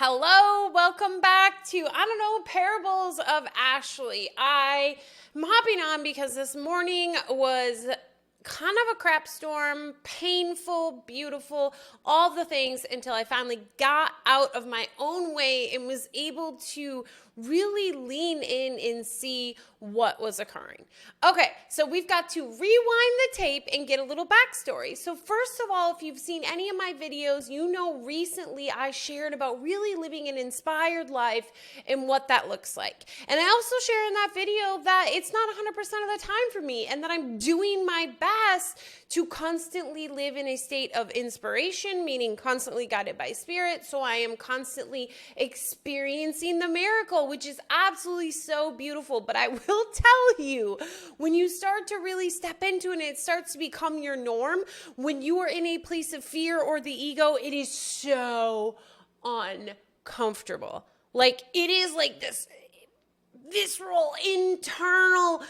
Hello, welcome back to, Parables of Ashley. I'm hopping on because this morning was kind of a crap storm, painful, beautiful, all the things until I finally got out of my own way and was able to really lean in and see what was occurring. Okay, so we've got to rewind the tape and get a little backstory. So first of all, if you've seen any of my videos, you know recently I shared about really living an inspired life and what that looks like. And I also shared in that video that it's not 100% of the time for me and that I'm doing my best to constantly live in a state of inspiration, meaning constantly guided by spirit. So I am constantly experiencing the miracle, which is absolutely so beautiful. But I will tell you, when you start to really step into it and it starts to become your norm, when you are in a place of fear or the ego, it is so uncomfortable. Like it is like this visceral, internal,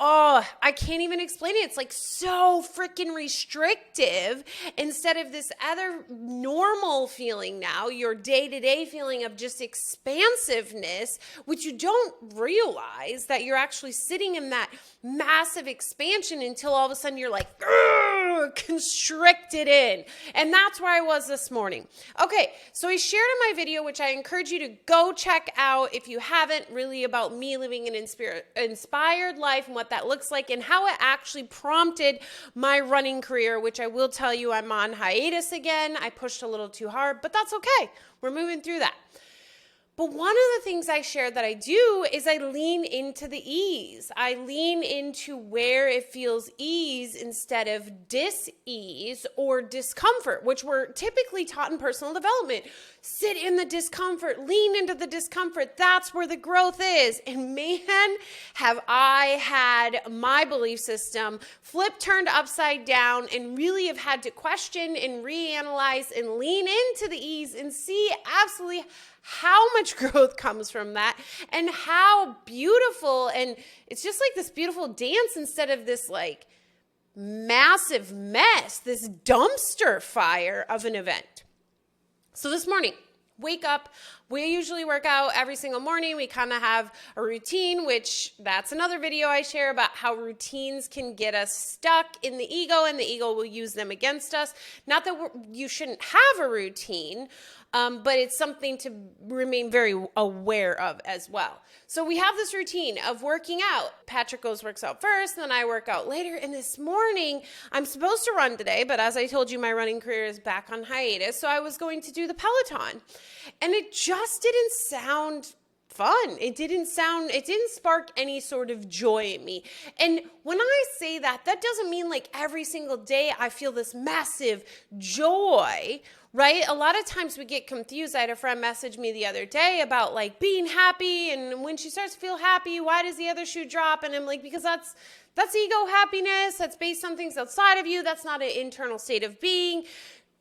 I can't even explain it. It's like so freaking restrictive instead of this other normal feeling now, your day-to-day feeling of just expansiveness, which you don't realize that you're actually sitting in that massive expansion until all of a sudden you're like, constricted in. And that's where I was this morning. Okay, so I shared in my video, which I encourage you to go check out if you haven't, really about me living an inspired life and what that looks like and how it actually prompted my running career, which I will tell you I'm on hiatus again. I pushed a little too hard, but that's okay. We're moving through that. But one of the things I shared that I do is I lean into the ease. I lean into where it feels ease instead of dis-ease or discomfort, which we're typically taught in personal development. Sit in the discomfort, lean into the discomfort. That's where the growth is. And man, have I had my belief system flipped, turned upside down, and really have had to question and reanalyze and lean into the ease and see absolutely how much growth comes from that and how beautiful. And it's just like this beautiful dance instead of this like massive mess, this dumpster fire of an event. So this morning, wake up. We usually work out every single morning. We kind of have a routine, which that's another video I share about how routines can get us stuck in the ego and the ego will use them against us. Not that you shouldn't have a routine, but it's something to remain very aware of as well. So we have this routine of working out. Patrick works out first, and then I work out later. And this morning, I'm supposed to run today, but as I told you, my running career is back on hiatus. So I was going to do the Peloton. And it just didn't sound fun. It didn't spark any sort of joy in me. And when I say that, that doesn't mean like every single day I feel this massive joy, right? A lot of times we get confused. I had a friend message me the other day about like being happy, and when she starts to feel happy, why does the other shoe drop? And I'm like, because that's ego happiness. That's based on things outside of you. That's not an internal state of being.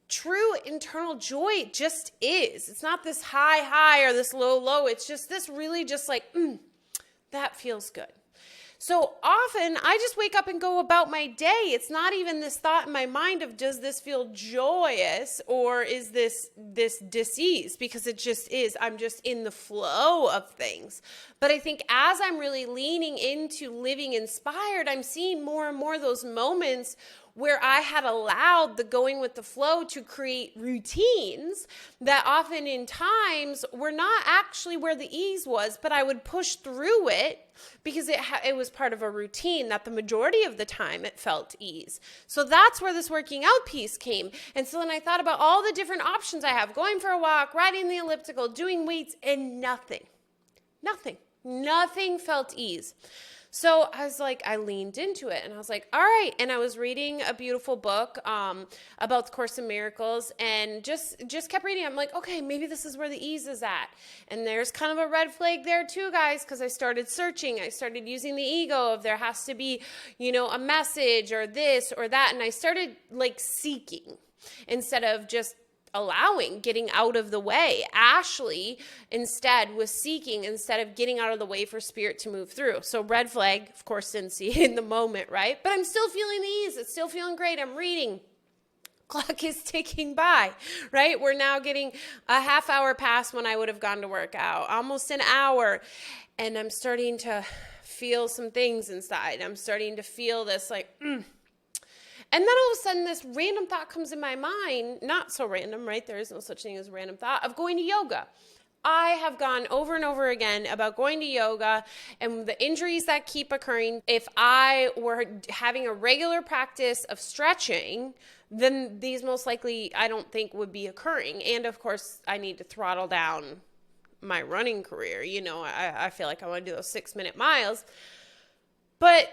True internal joy just is. It's not this high or this low. It's just this really just like, that feels good. So often I just wake up and go about my day. It's not even this thought in my mind of, does this feel joyous or is this dis-ease? Because it just is. I'm just in the flow of things. But I think as I'm really leaning into living inspired, I'm seeing more and more those moments where I had allowed the going with the flow to create routines that often in times were not actually where the ease was, but I would push through it because it was part of a routine that the majority of the time it felt ease. So that's where this working out piece came. And so then I thought about all the different options I have, going for a walk, riding the elliptical, doing weights, and nothing felt ease. So I was like, I leaned into it and I was like, all right. And I was reading a beautiful book about the Course in Miracles and just kept reading. I'm like, okay, maybe this is where the ease is at. And there's kind of a red flag there too, guys, because I started searching. I started using the ego of there has to be, a message or this or that. And I started like seeking instead of just getting out of the way. Ashley instead was seeking instead of getting out of the way for spirit to move through. So red flag, of course, didn't see it in the moment, right? But I'm still feeling the ease. It's still feeling great. I'm reading. clock is ticking by, right? We're now getting a half hour past when I would have gone to work out, almost an hour. And I'm starting to feel some things inside. I'm starting to feel this like, And then all of a sudden this random thought comes in my mind, not so random, right? There is no such thing as a random thought, of going to yoga. I have gone over and over again about going to yoga and the injuries that keep occurring. If I were having a regular practice of stretching, then these most likely I don't think would be occurring. And of course, I need to throttle down my running career. You know, I feel like I want to do those 6-minute miles. But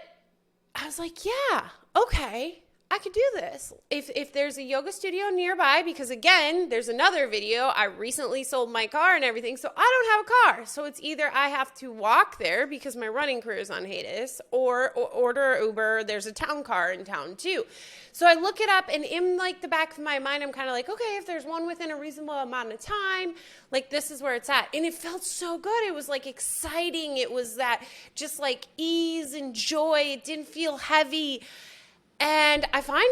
I was like, yeah, okay, I could do this. If there's a yoga studio nearby, because again, there's another video. I recently sold my car and everything, so I don't have a car. So it's either I have to walk there because my running career is on hiatus, or order Uber. There's a town car in town too. So I look it up, and in like the back of my mind, I'm kind of like, okay, if there's one within a reasonable amount of time, like this is where it's at. And it felt so good. It was like exciting. It was that just like ease and joy. It didn't feel heavy. And I find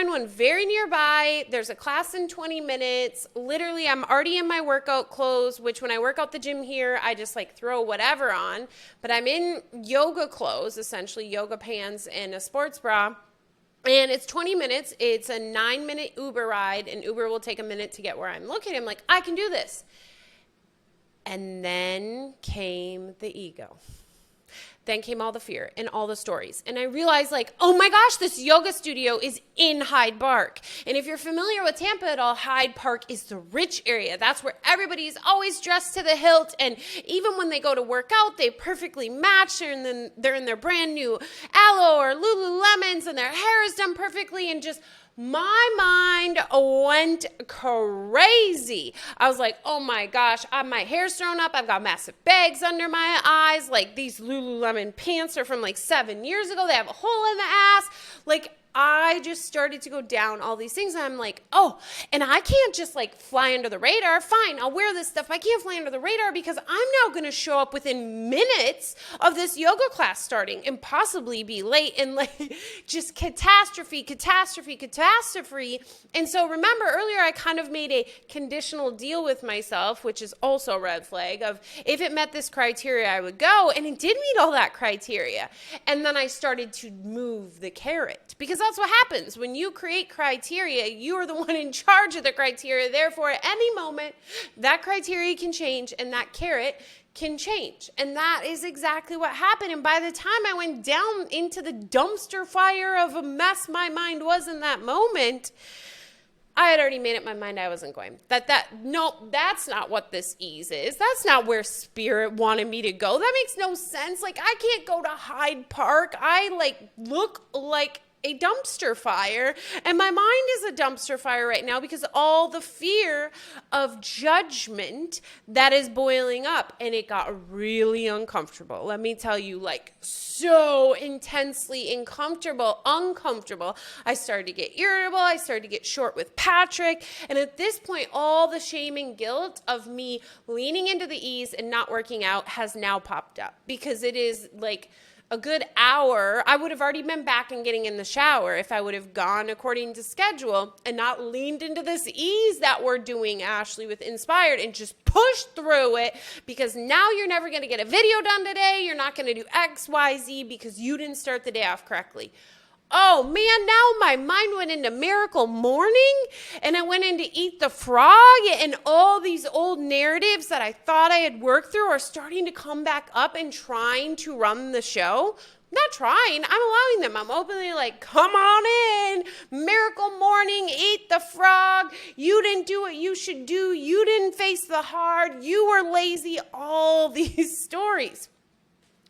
one very nearby. There's a class in 20 minutes. Literally, I'm already in my workout clothes, which when I work out the gym here, I just like throw whatever on. But I'm in yoga clothes, essentially yoga pants and a sports bra. And it's 20 minutes. It's a 9-minute Uber ride, and Uber will take a minute to get where I'm located. I'm like, I can do this. And then came the ego. Then came all the fear and all the stories. And I realized like, oh my gosh, this yoga studio is in Hyde Park. And if you're familiar with Tampa at all, Hyde Park is the rich area. That's where everybody's always dressed to the hilt. And even when they go to work out, they perfectly match. And then they're in their brand new Aloe or Lululemons, and their hair is done perfectly. And just my mind went crazy. I was like, oh my gosh, my hair's thrown up. I've got massive bags under my eyes. Like these Lululemon pants are from like 7 years ago. They have a hole in the ass. Like I just started to go down all these things. And I'm like, oh, and I can't just like fly under the radar. Fine, I'll wear this stuff. I can't fly under the radar because I'm now going to show up within minutes of this yoga class starting and possibly be late, and like just catastrophe. And so remember earlier, I kind of made a conditional deal with myself, which is also a red flag of if it met this criteria, I would go. And it did meet all that criteria. And then I started to move the carrot, because that's what happens. When you create criteria, you are the one in charge of the criteria. Therefore, at any moment, that criteria can change and that carrot can change. And that is exactly what happened. And by the time I went down into the dumpster fire of a mess my mind was in that moment, I had already made up my mind I wasn't going. Nope, that's not what this ease is. That's not where spirit wanted me to go. That makes no sense. Like, I can't go to Hyde Park. I look like a dumpster fire, and my mind is a dumpster fire right now because all the fear of judgment that is boiling up, and it got really uncomfortable. Let me tell you, like so intensely uncomfortable. I started to get irritable. I started to get short with Patrick, and at this point, all the shame and guilt of me leaning into the ease and not working out has now popped up, because it is like a good hour. I would have already been back and getting in the shower if I would have gone according to schedule and not leaned into this ease that we're doing, Ashley, with Inspired, and just pushed through it, because now you're never going to get a video done today. You're not going to do X, Y, Z because you didn't start the day off correctly. Oh man, now my mind went into Miracle Morning, and I went into Eat the Frog, and all these old narratives that I thought I had worked through are starting to come back up and trying to run the show. Not trying, I'm allowing them. I'm openly like, come on in, Miracle Morning, Eat the Frog. You didn't do what you should do. You didn't face the hard. You were lazy. All these stories.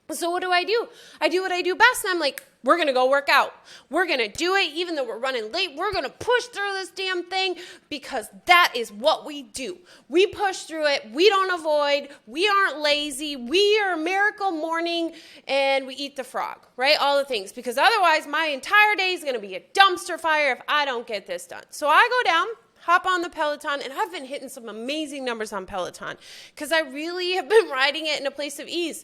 So what do? I do what I do best, and I'm like, we're going to go work out. We're going to do it even though we're running late. We're going to push through this damn thing, because that is what we do. We push through it. We don't avoid. We aren't lazy. We are Miracle Morning, and we eat the frog, right? All the things, because otherwise my entire day is going to be a dumpster fire if I don't get this done. So I go down, hop on the Peloton, and I've been hitting some amazing numbers on Peloton because I really have been riding it in a place of ease.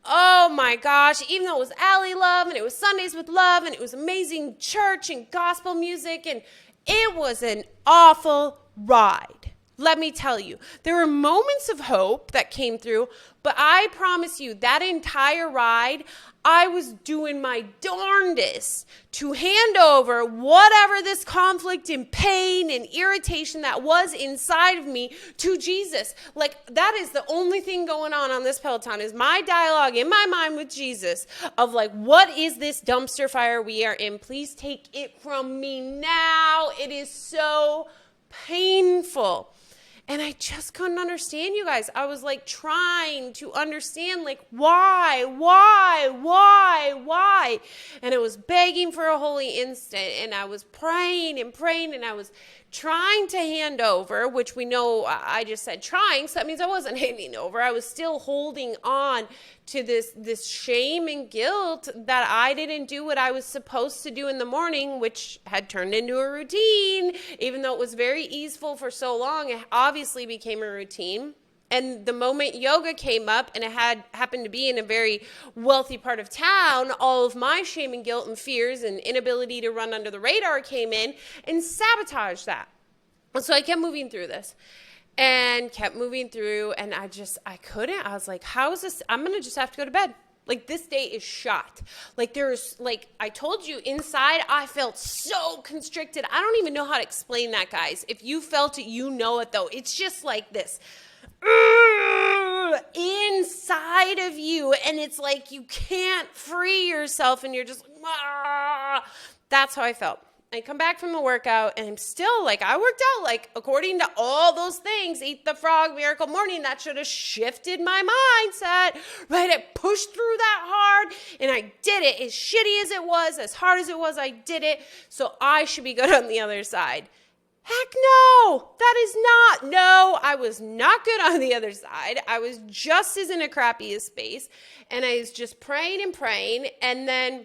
Oh my gosh, even though it was Alley Love and it was Sundays with Love and it was amazing church and gospel music and It was an awful ride. Let me tell you, there were moments of hope that came through, but I promise you that entire ride, I was doing my darndest to hand over whatever this conflict and pain and irritation that was inside of me to Jesus. Like, that is the only thing going on this Peloton, is my dialogue in my mind with Jesus of like, what is this dumpster fire we are in? Please take it from me now. It is so painful. And I just couldn't understand, you guys. I was like trying to understand, like, why? And it was begging for a holy instant. And I was praying, and I was trying to hand over, which we know I just said trying, so that means I wasn't handing over. I was still holding on to this shame and guilt that I didn't do what I was supposed to do in the morning, which had turned into a routine. Even though it was very easeful for so long, it obviously became a routine. And the moment yoga came up, and it happened to be in a very wealthy part of town, all of my shame and guilt and fears and inability to run under the radar came in and sabotaged that. And so I kept moving through this and kept moving through, and I couldn't. I was like, how is this? I'm going to just have to go to bed. Like, this day is shot. Like, I told you, inside, I felt so constricted. I don't even know how to explain that, guys. If you felt it, you know it, though. It's just like this inside of you, and it's like you can't free yourself, and you're just that's how I felt. I come back from the workout, and I'm still like, I worked out like according to all those things, eat the frog, miracle morning. That should have shifted my mindset, right? I pushed through that hard, and I did it. As shitty as it was, as hard as it was, I did it. So I should be good on the other side. Heck no, I was not good on the other side. I was just as in a crappy space, and I was just praying, and then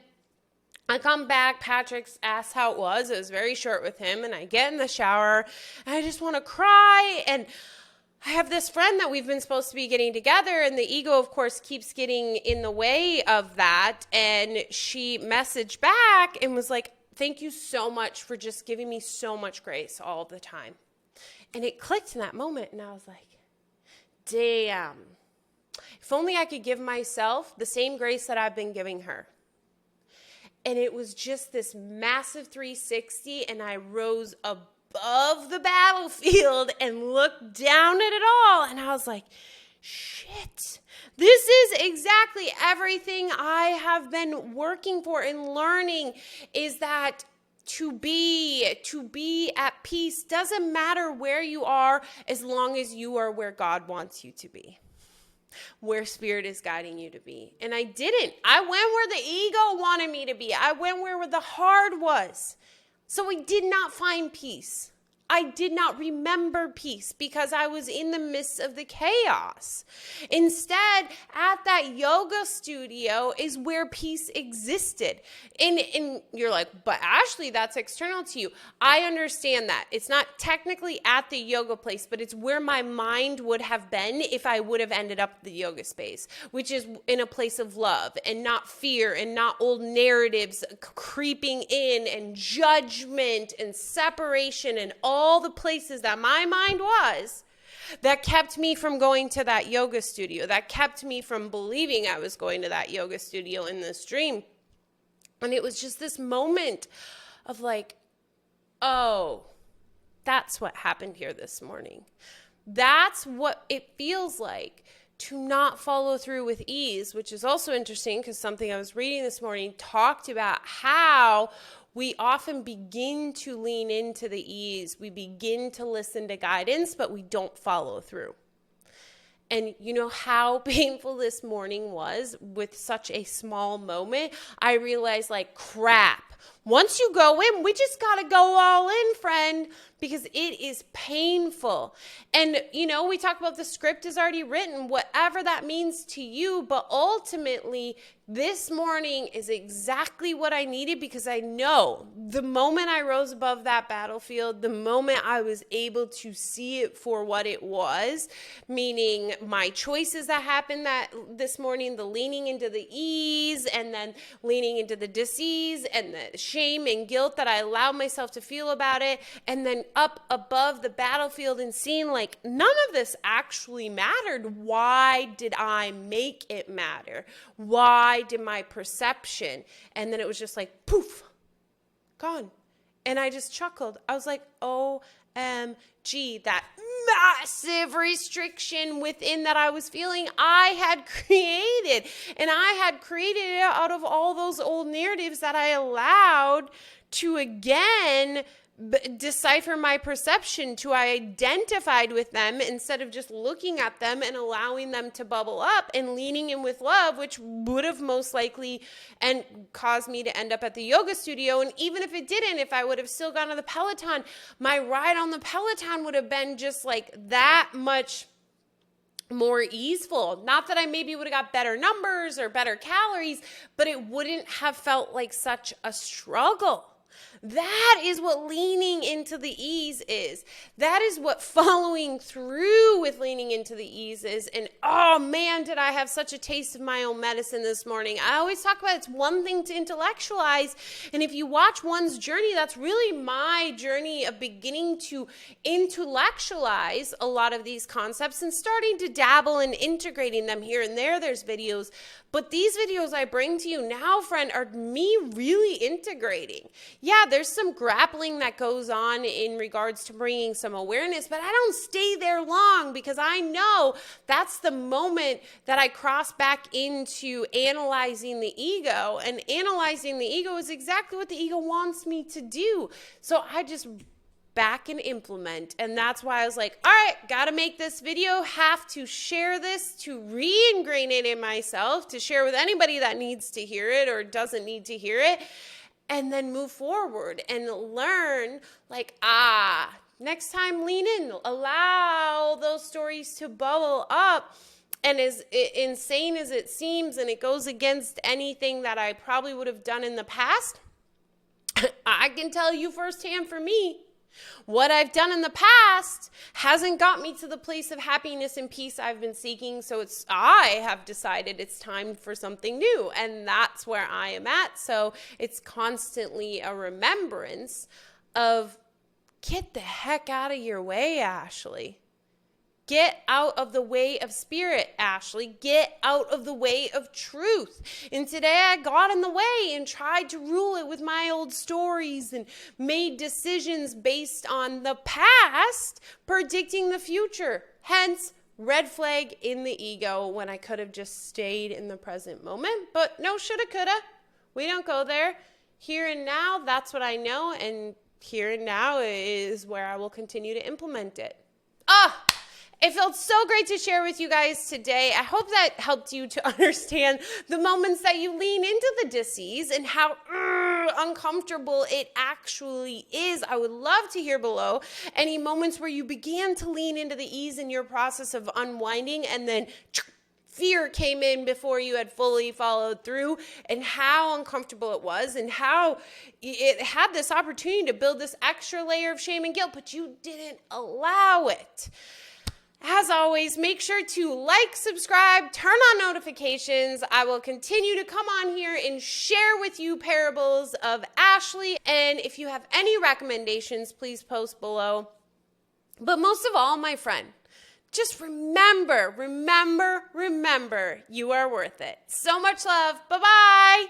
I come back, Patrick's asked how it was. It was very short with him, and I get in the shower, and I just want to cry, and I have this friend that we've been supposed to be getting together, and the ego, of course, keeps getting in the way of that, and she messaged back and was like, thank you so much for just giving me so much grace all the time. And it clicked in that moment, and I was like, damn. If only I could give myself the same grace that I've been giving her. And it was just this massive 360, and I rose above the battlefield and looked down at it all, and I was like, shit. This is exactly everything I have been working for and learning, is that to be at peace doesn't matter where you are, as long as you are where God wants you to be, where Spirit is guiding you to be. And I didn't. I went where the ego wanted me to be. I went where the hard was. So I did not find peace. I did not remember peace because I was in the midst of the chaos. Instead, at that yoga studio is where peace existed. And you're like, but Ashley, that's external to you. I understand that. It's not technically at the yoga place, but it's where my mind would have been if I would have ended up at the yoga space, which is in a place of love and not fear and not old narratives creeping in and judgment and separation and all the places that my mind was that kept me from going to that yoga studio, that kept me from believing I was going to that yoga studio in this dream. And it was just this moment of like, oh, that's what happened here this morning. That's what it feels like to not follow through with ease, which is also interesting because something I was reading this morning talked about how we often begin to lean into the ease. We begin to listen to guidance, but we don't follow through. And you know how painful this morning was with such a small moment? I realized, like, crap. Once you go in, we just got to go all in, friend, because it is painful. And, you know, we talk about the script is already written, whatever that means to you. But ultimately, this morning is exactly what I needed, because I know the moment I rose above that battlefield, the moment I was able to see it for what it was, meaning my choices that happened this morning, the leaning into the ease and then leaning into the dis-ease and the shame and guilt that I allowed myself to feel about it, and then up above the battlefield and seeing like none of this actually mattered. Why did I make it matter? Why did my perception? And then it was just like poof, gone. And I just chuckled. I was like, OMG, that massive restriction within that I was feeling, I had created. And I had created it out of all those old narratives that I allowed to again decipher my perception, to I identified with them instead of just looking at them and allowing them to bubble up and leaning in with love, which would have most likely and caused me to end up at the yoga studio. And even if it didn't, if I would have still gone to the Peloton, my ride on the Peloton would have been just like that much more easeful. Not that I maybe would have got better numbers or better calories, but it wouldn't have felt like such a struggle. That is what leaning into the ease is. That is what following through with leaning into the ease is. And oh man, did I have such a taste of my own medicine this morning. I always talk about it's one thing to intellectualize. And if you watch one's journey, that's really my journey of beginning to intellectualize a lot of these concepts and starting to dabble and integrating them here and there. There's videos. But these videos I bring to you now, friend, are me really integrating. Yeah, there's some grappling that goes on in regards to bringing some awareness, but I don't stay there long because I know that's the moment that I cross back into analyzing the ego. And analyzing the ego is exactly what the ego wants me to do. So I just back and implement. And that's why I was like, all right, got to make this video, have to share this to re-ingrain it in myself, to share with anybody that needs to hear it or doesn't need to hear it, and then move forward and learn like, next time lean in, allow those stories to bubble up. And as insane as it seems, and it goes against anything that I probably would have done in the past, I can tell you firsthand for me, what I've done in the past hasn't got me to the place of happiness and peace I've been seeking. So I have decided it's time for something new. And that's where I am at. So it's constantly a remembrance of get the heck out of your way, Ashley. Get out of the way of spirit, Ashley. Get out of the way of truth. And today I got in the way and tried to rule it with my old stories and made decisions based on the past, predicting the future. Hence, red flag in the ego when I could have just stayed in the present moment. But no, shoulda, coulda. We don't go there. Here and now, that's what I know. And here and now is where I will continue to implement it. It felt so great to share with you guys today. I hope that helped you to understand the moments that you lean into the dis-ease and how uncomfortable it actually is. I would love to hear below any moments where you began to lean into the ease in your process of unwinding and then fear came in before you had fully followed through, and how uncomfortable it was and how it had this opportunity to build this extra layer of shame and guilt, but you didn't allow it. As always, make sure to like, subscribe, turn on notifications. I will continue to come on here and share with you parables of Ashley. And if you have any recommendations, please post below. But most of all, my friend, just remember, you are worth it. So much love. Bye-bye.